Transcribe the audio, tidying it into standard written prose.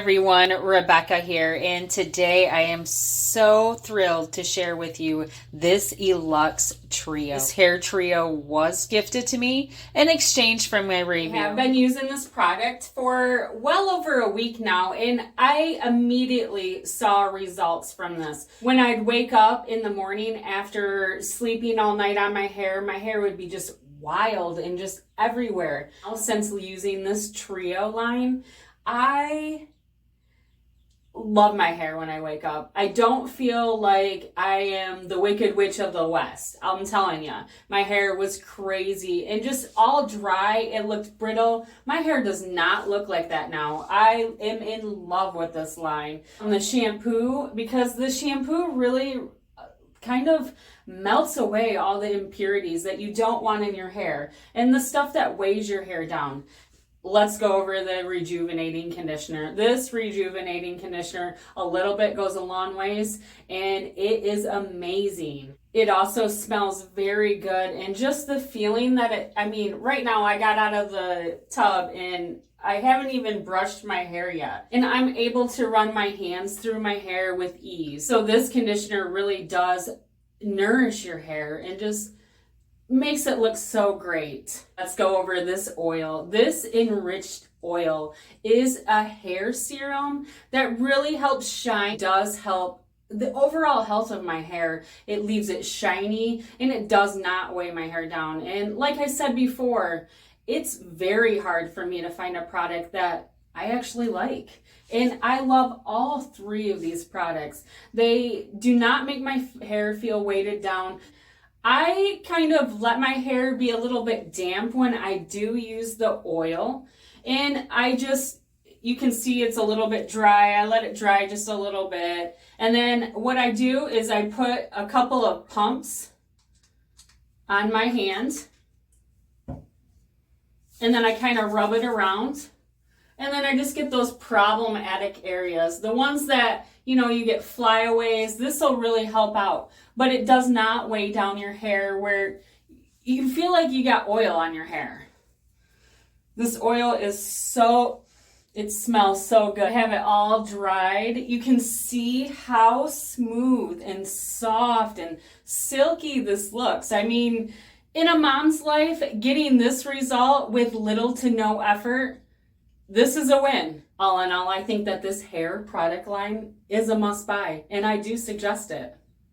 Everyone, Rebecca here, and today I am so thrilled to share with you this ELUXE trio. This hair trio was gifted to me in exchange for my review. I have been using this product for well over a week now, and I immediately saw results from this. When I'd wake up in the morning after sleeping all night on my hair would be just wild and just everywhere. Since using this trio line, I love my hair when I wake up. I don't feel like I am the Wicked Witch of the West. I'm telling you, my hair was crazy and just all dry. It looked brittle. My hair does not look like that now. I am in love with this line. The shampoo, because the shampoo really kind of melts away all the impurities that you don't want in your hair and the stuff that weighs your hair down. Let's go over the rejuvenating conditioner. This rejuvenating conditioner, a little bit goes a long ways, and it is amazing. It also smells very good, and just the feeling that right now I got out of the tub and I haven't even brushed my hair yet, and I'm able to run my hands through my hair with ease. So this conditioner really does nourish your hair and just makes it look so great. Let's go over this oil. This enriched oil is a hair serum that really helps shine, does help the overall health of my hair. It leaves it shiny and it does not weigh my hair down. And like I said before, it's very hard for me to find a product that I actually like. And I love all three of these products. They do not make my hair feel weighted down. I kind of let my hair be a little bit damp when I do use the oil. And you can see it's a little bit dry. I let it dry just a little bit. And then what I do is I put a couple of pumps on my hand. And then I kind of rub it around. And then I just get those problematic areas. The ones that, you get flyaways. This will really help out. But it does not weigh down your hair where you feel like you got oil on your hair. This oil it smells so good. I have it all dried. You can see how smooth and soft and silky this looks. In a mom's life, getting this result with little to no effort, this is a win. All in all, I think that this hair product line is a must buy, and I do suggest it.